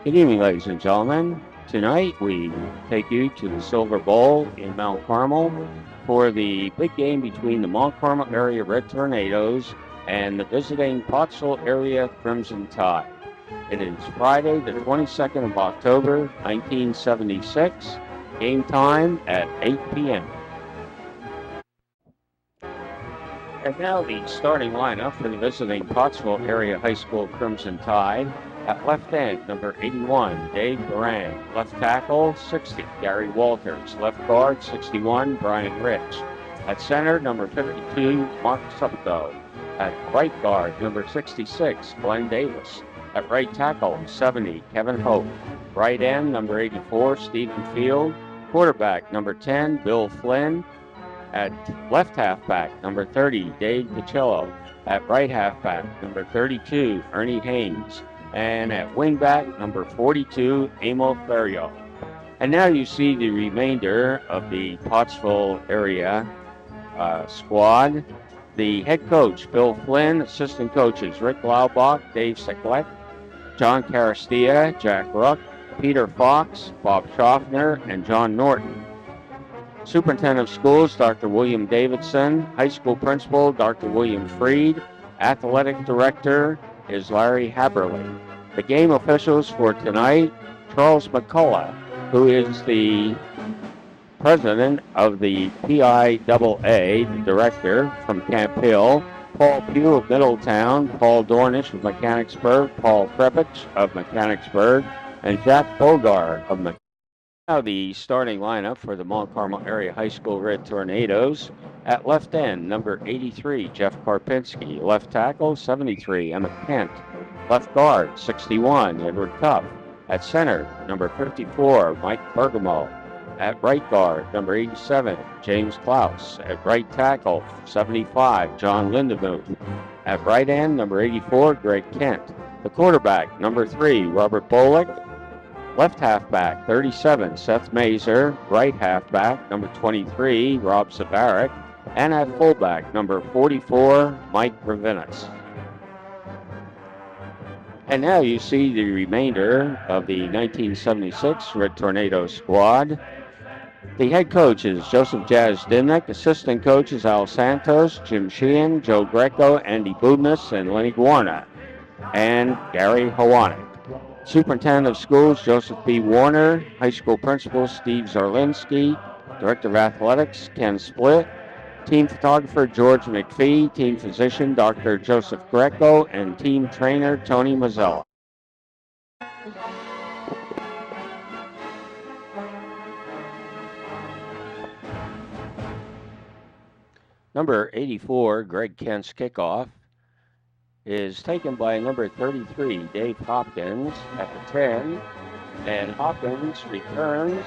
Good evening, ladies and gentlemen. Tonight we take you to the Silver Bowl in Mount Carmel for the big game between the Mount Carmel area Red Tornadoes and the visiting Pottsville area Crimson Tide. It is Friday, the 22nd of October, 1976. Game time at 8 p.m. And now the starting lineup for the visiting Pottsville area high school Crimson Tide. At left end, number 81, Dave Barang. Left tackle, 60, Gary Walters. Left guard, 61, Brian Rich. At center, number 52, Mark Supko. At right guard, number 66, Glenn Davis. At right tackle, 70, Kevin Hope. Right end, number 84, Stephen Field. Quarterback, number 10, Bill Flynn. At left halfback, number 30, Dave DiCello. At right halfback, number 32, Ernie Haynes. And at wingback, number 42, Emil Ferrio. And now you see the remainder of the Pottsville area squad. The head coach, Bill Flynn. Assistant coaches, Rick Laubach, Dave Seklet, John Carastia, Jack Ruck, Peter Fox, Bob Schaffner, and John Norton. Superintendent of Schools, Dr. William Davidson. High school principal, Dr. William Freed. Athletic director is Larry Haberly. The game officials for tonight, Charles McCullough, who is the president of the PIAA, the director from Camp Hill. Paul Pugh of Middletown, Paul Dornish of Mechanicsburg, Paul Krepich of Mechanicsburg, and Jack Bogar of Mechanicsburg. Now the starting lineup for the Mount Carmel Area High School Red Tornadoes. At left end, number 83, Jeff Karpinski. Left tackle, 73, Emma Kent. Left guard, 61, Edward Tuff. At center, number 54, Mike Bergamo. At right guard, number 87, James Klaus. At right tackle, 75, John Lindemuth. At right end, number 84, Greg Kent. The quarterback, number 3, Robert Bolick. Left halfback, 37, Seth Mazer. Right halfback, number 23, Rob Sabarik. And at fullback, number 44, Mike Ravinas. And now you see the remainder of the 1976 Red Tornado squad. The head coach is Joseph Jazz Dimnick. Assistant coach is Al Santos, Jim Sheehan, Joe Greco, Andy Budnas, and Lenny Guarna. And Gary Hawanik. Superintendent of Schools, Joseph B. Warner. High school principal, Steve Zarlinski. Director of Athletics, Ken Split. Team photographer, George McPhee. Team physician, Dr. Joseph Greco. And team trainer, Tony Mazzella. Number 84, Greg Kent's kickoff, is taken by number 33, Dave Hopkins, at the 10. And Hopkins returns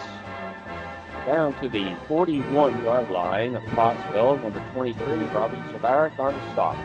down to the 41-yard line of Pottsville. Number 23, Robbie Sabarik on the stop.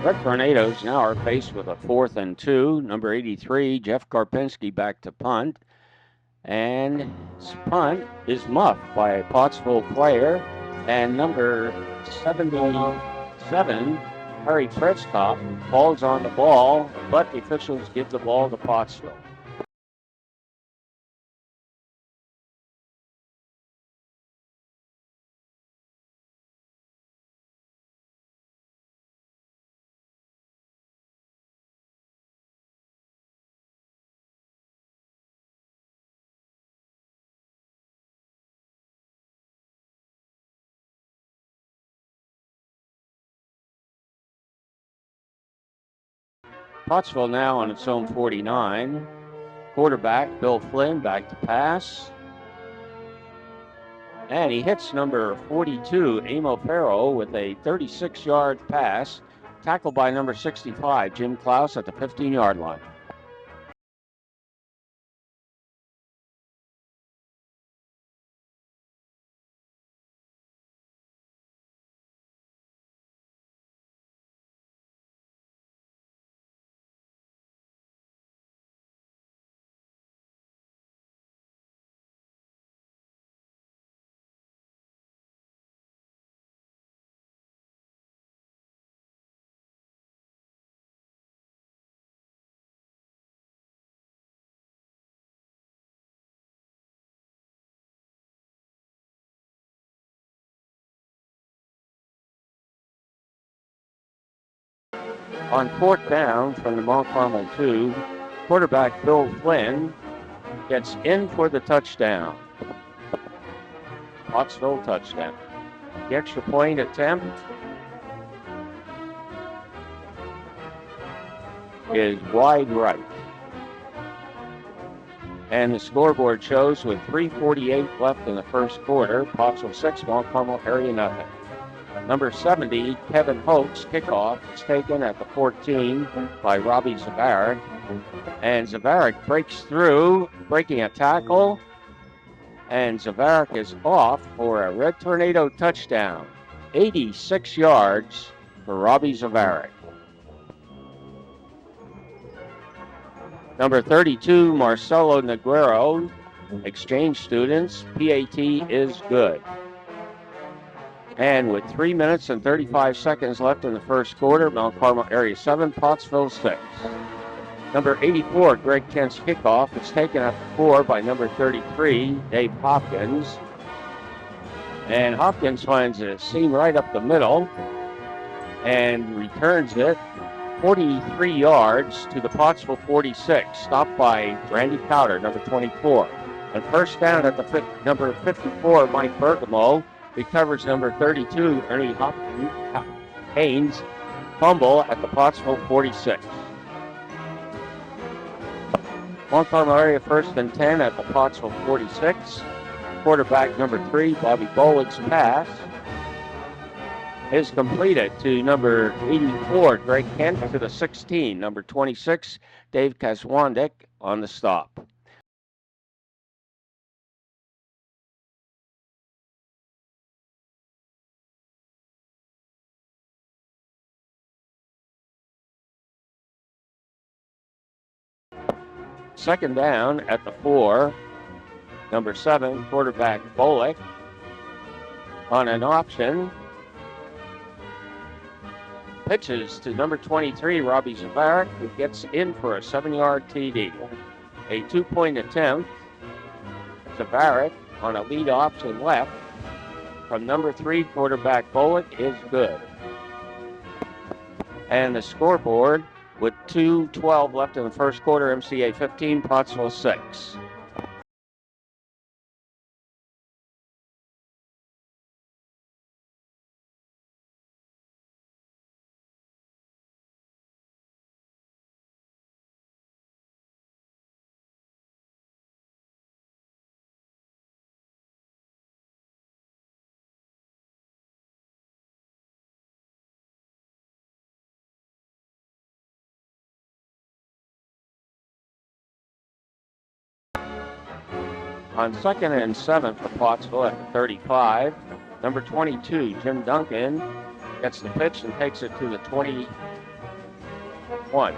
Red Tornadoes now are faced with a 4th and 2. Number 83, Jeff Karpinski back to punt. And his punt is muffed by a Pottsville player. And number 77, Harry Prescott, falls on the ball, but the officials give the ball to Pottsville. Pottsville now on its own 49. Quarterback Bill Flynn back to pass. And he hits number 42, Amo Farrow, with a 36-yard pass, tackled by number 65, Jim Klaus, at the 15-yard line. On 4th down from the Mount Carmel 2, quarterback Bill Flynn gets in for the touchdown. Pottsville touchdown. The extra point attempt is wide right. And the scoreboard shows with 3:48 left in the first quarter, Pottsville 6, Mount Carmel area nothing. Number 70, Kevin Hoke's kickoff is taken at the 14 by Robbie Zavarik. And Zavarik breaks through, breaking a tackle. And Zavarik is off for a Red Tornado touchdown. 86 yards for Robbie Zavarik. Number 32, Marcelo Neguero, exchange students, PAT is good. And with 3 minutes and 35 seconds left in the first quarter, Mount Carmel area 7, Pottsville 6. Number 84, Greg Kent's kickoff is taken at the 4 by number 33, Dave Hopkins. And Hopkins finds a seam right up the middle and returns it 43 yards to the Pottsville 46, stopped by Randy Powder, number 24. And first down at the number 54, Mike Bergamo, recovers number 32, Ernie Haynes, fumble at the Pottsville 46. Mount Carmel area 1st and 10 at the Pottsville 46. Quarterback number 3, Bobby Bolig's pass is completed to number 84, Greg Kent, to the 16, number 26, Dave Kaswandik on the stop. Second down at the 4, number 7, quarterback Bolick on an option. Pitches to number 23, Robbie Zavarik, who gets in for a 7-yard TD. A 2-point attempt. Zavarik on a lead option left from number 3, quarterback Bolick, is good. And the scoreboard, with 2:12 left in the first quarter, MCA 15, Pottsville 6. On 2nd and 7 for Pottsville at the 35, number 22, Jim Duncan, gets the pitch and takes it to the 1.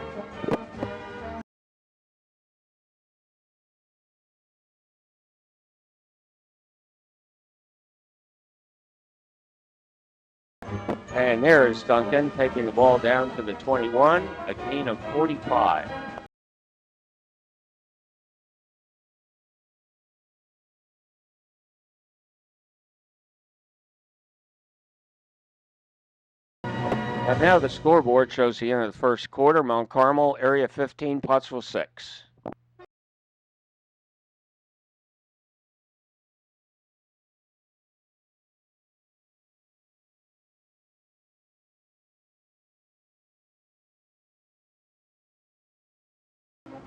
And there is Duncan taking the ball down to the 21, a gain of 45. And now the scoreboard shows the end of the first quarter. Mount Carmel, Area 15, Pottsville 6.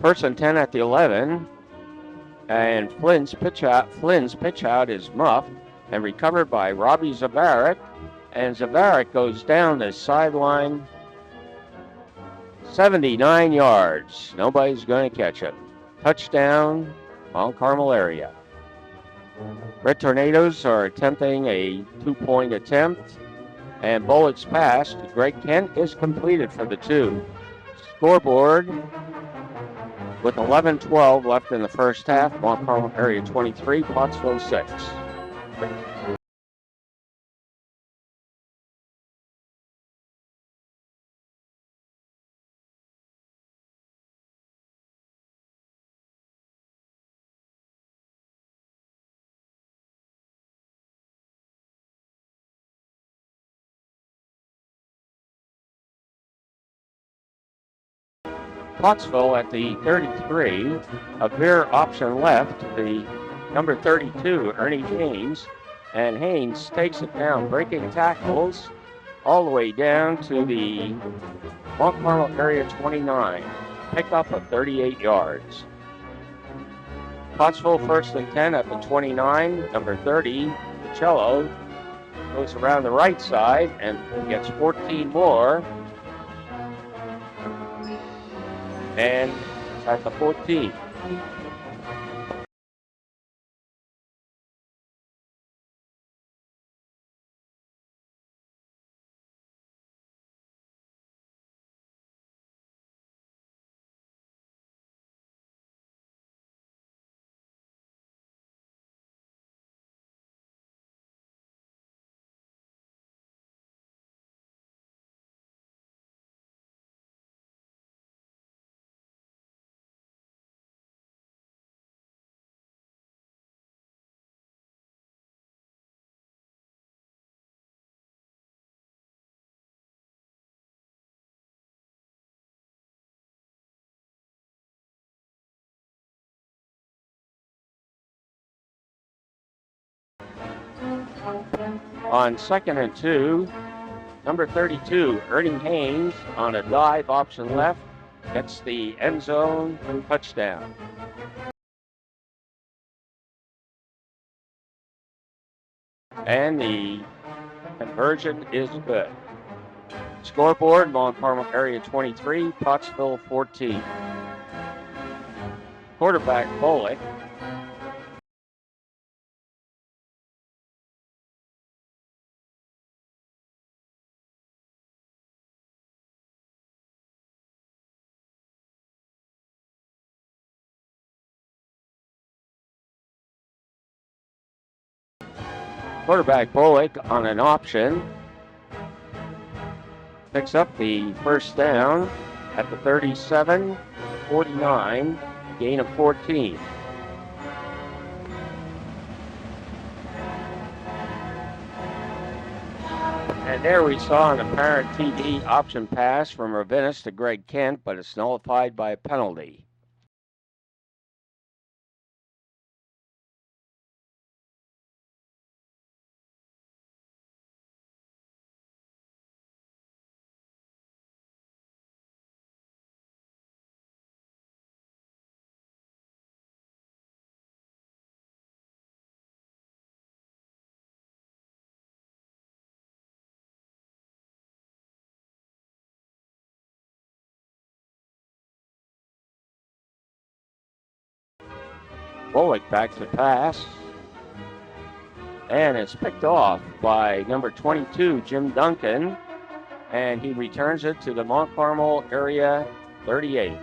First and 10 at the 11. And Flynn's pitch out is muffed and recovered by Robbie Zavarik. And Zavarik goes down the sideline 79 yards. Nobody's going to catch it. Touchdown, Mount Carmel area. Red Tornadoes are attempting a 2-point attempt. And Bullock's pass to Greg Kent is completed for the 2. Scoreboard with 11-12 left in the first half. Mount Carmel area 23, Pottsville 6. Pottsville at the 33, a veer option left, the number 32, Ernie Haynes, and Haynes takes it down, breaking tackles all the way down to the Mount Carmel area 29, pickup of 38 yards. Pottsville first and 10 at the 29, number 30, Pacello, goes around the right side and gets 14 more. And it's at the 14. On 2nd and 2, number 32, Ernie Haynes, on a dive option left, gets the end zone touchdown. And the conversion is good. Scoreboard, Mount Carmel area 23, Pottsville 14. Quarterback Bullock. Quarterback Bullock on an option picks up the first down at the 37, 49, gain of 14. And there we saw an apparent TD option pass from Ravinis to Greg Kent, but it's nullified by a penalty. Bullock back to pass. And it's picked off by number 22, Jim Duncan. and he returns it to the Mount Carmel area 38.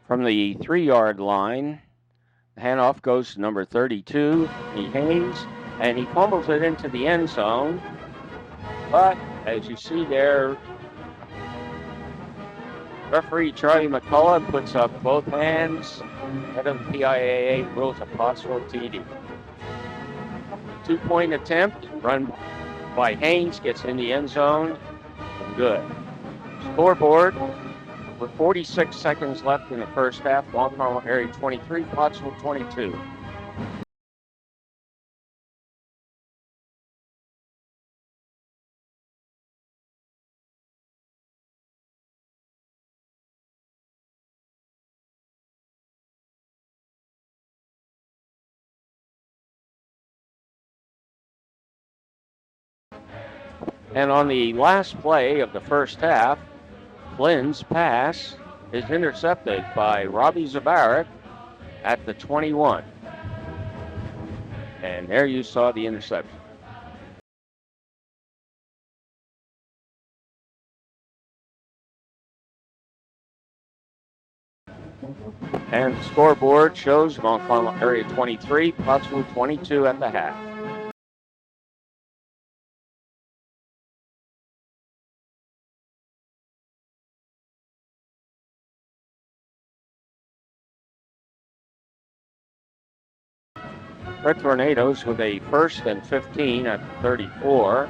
From the 3-yard line, the handoff goes to number 32, Haynes, and he fumbles it into the end zone. But as you see there, referee Charlie McCullough puts up both hands. Head of the PIAA rules a Pottsville TD. 2-point attempt run by Haynes gets in the end zone. Good. Scoreboard with 46 seconds left in the first half. Mount Carmel area 23, Pottsville 22. And on the last play of the first half, Flynn's pass is intercepted by Robbie Zabarak at the 21. And there you saw the interception. And the scoreboard shows Mount Carmel area 23, Pottsville 22 at the half. Red Tornadoes with a 1st and 15 at the 34.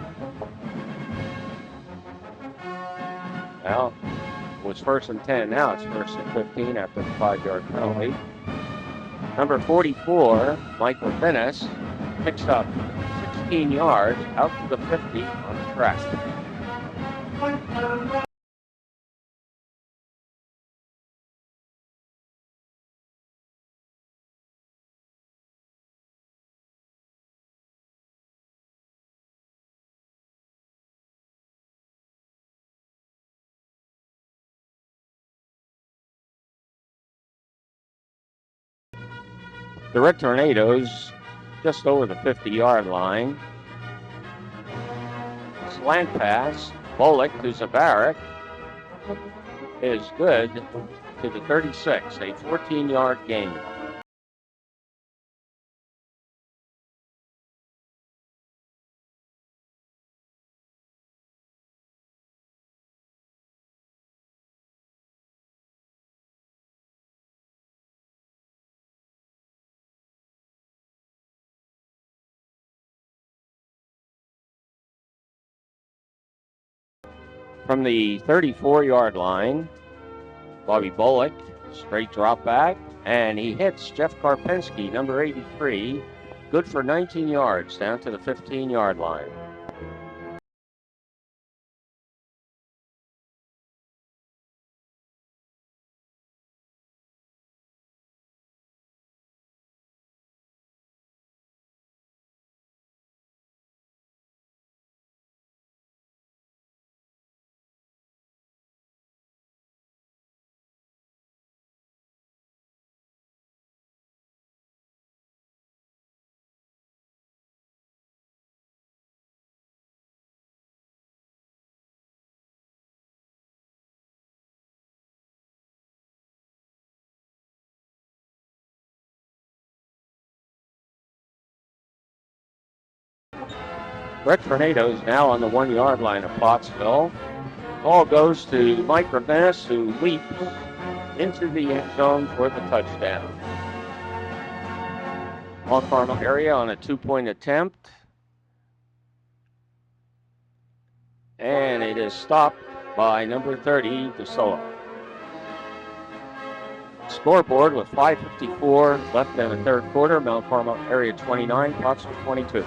Well, it was 1st and 10. Now it's 1st and 15 after the 5-yard penalty. Number 44, Michael Finnis, picks up 16 yards out to the 50 on the track. The Red Tornadoes just over the 50-yard line. Slant pass, Bullock to Zabarak is good to the 36, a 14-yard gain. From the 34-yard line, Bobby Bullock, straight drop back, and he hits Jeff Karpinski, number 83, good for 19 yards down to the 15-yard line. Red Tornadoes now on the 1-yard line of Pottsville. Ball goes to Mike Ravennis, who leaps into the end zone for the touchdown. All Carmel area on a 2-point attempt. And it is stopped by number 30, DeSolo. Scoreboard with 5:54 left in the third quarter. Mount Carmel area 29, Pottsville 22.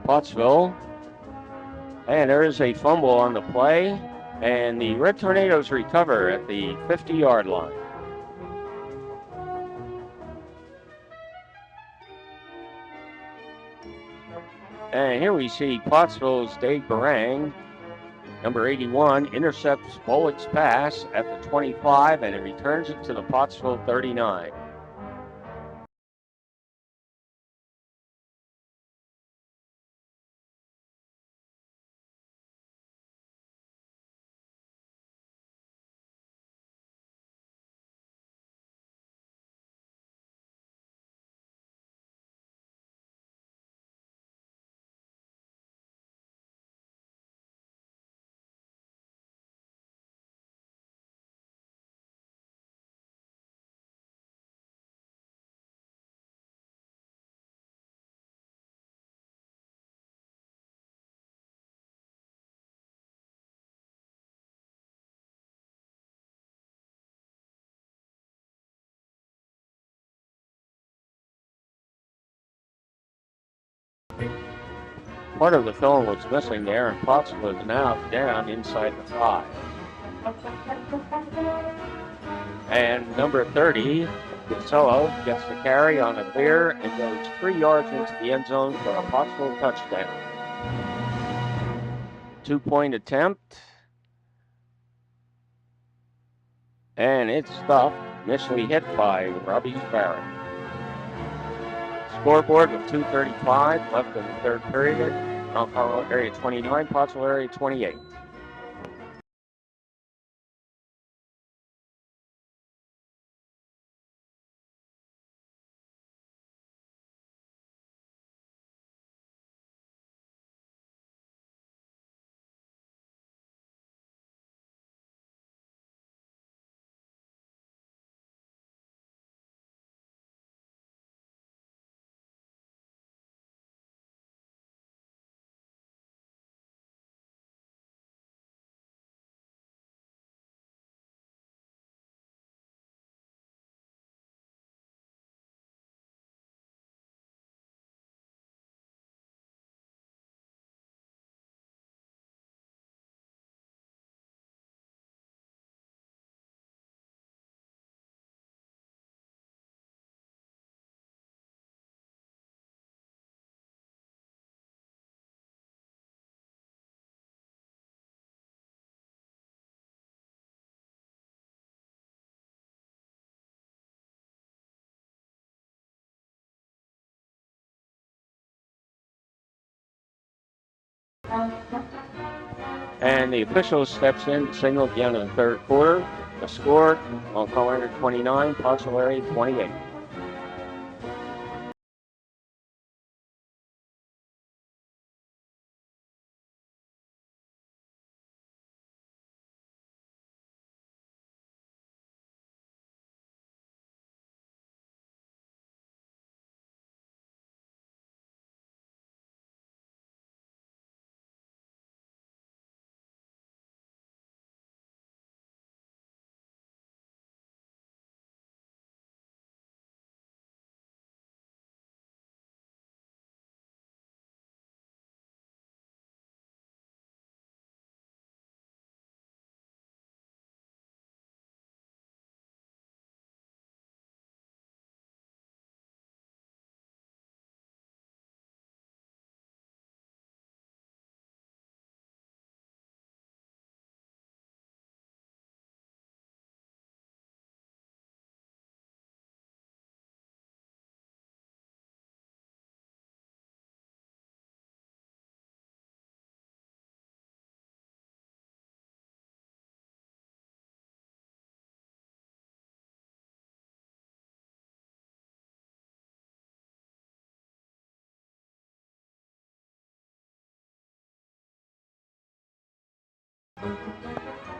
Pottsville. And there is a fumble on the play. And the Red Tornadoes recover at the 50-yard line. And here we see Pottsville's Dave Barang, number 81, intercepts Bullock's pass at the 25, and it returns it to the Pottsville 39. Part of the film was missing there, and Pottsville is now down inside the 5. And number 30, Gusolo, gets the carry on a veer and goes 3 yards into the end zone for a Pottsville touchdown. 2-point attempt. And it's stopped, initially hit by Robbie Barrett. Scoreboard with 2:35 left in the third period. Mount Carmel area 29, Pottsville area 28. And the official steps in, signal at the end of the third quarter. The score, Mount Carmel area 29, Pottsville area 28.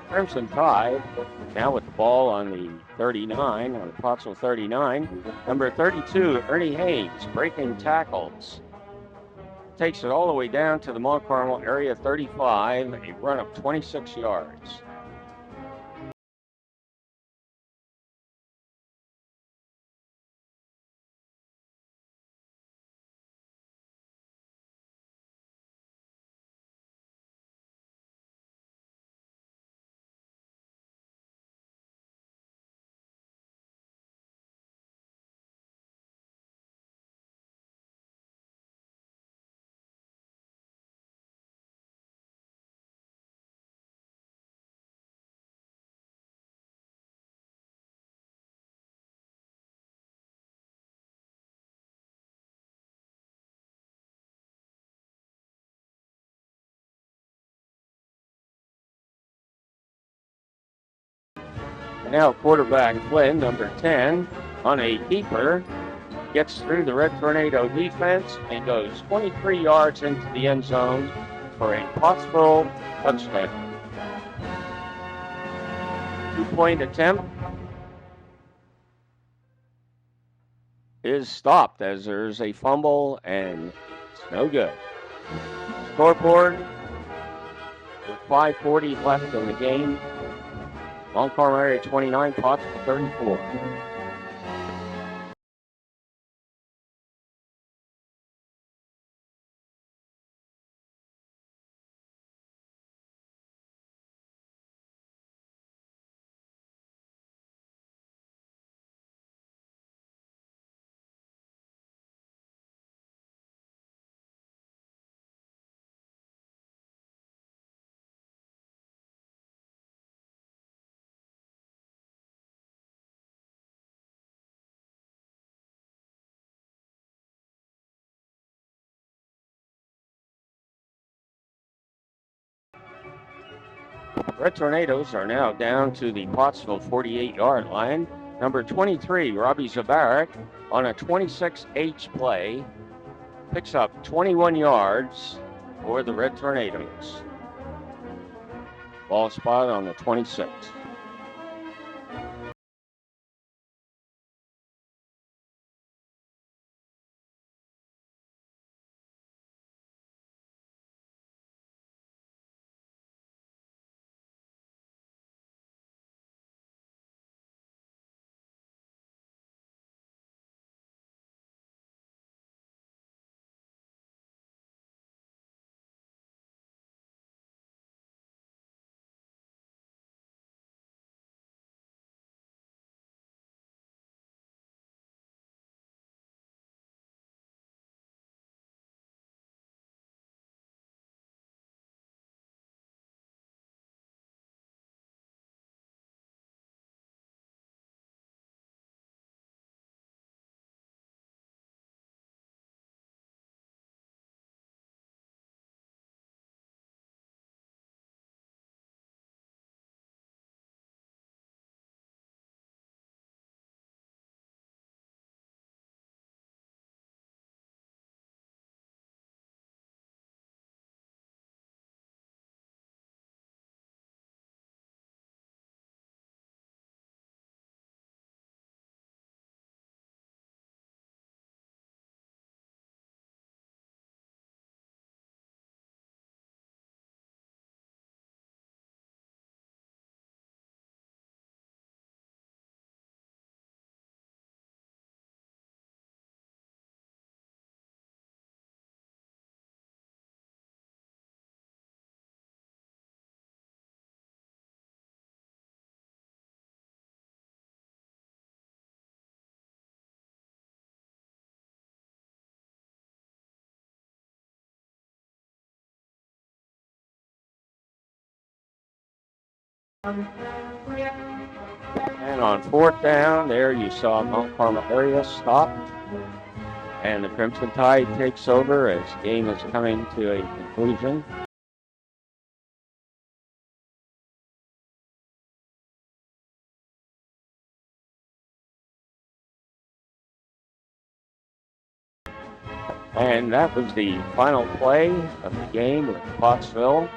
Crimson Tide now with the ball on the 39, on the Pottsville 39. Number 32, Ernie Haynes, breaking tackles. Takes it all the way down to the Mount Carmel area 35, a run of 26 yards. And now quarterback Flynn, number 10, on a keeper, gets through the Red Tornado defense and goes 23 yards into the end zone for a Pottsville touchdown. 2-point attempt is stopped as there's a fumble and it's no good. Scoreboard with 5:40 left in the game. Mount Carmel area 29, Pottsville 34. Red Tornadoes are now down to the Pottsville 48-yard line. Number 23, Robbie Zabarak, on a 26H play, picks up 21 yards for the Red Tornadoes. Ball spot on the 26. And on fourth down, there you saw Mount Carmel area stop. And the Crimson Tide takes over as the game is coming to a conclusion. And that was the final play of the game with Pottsville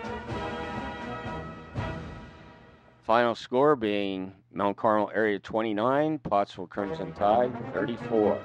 Final score being Mount Carmel area 29, Pottsville Crimson Tide 34.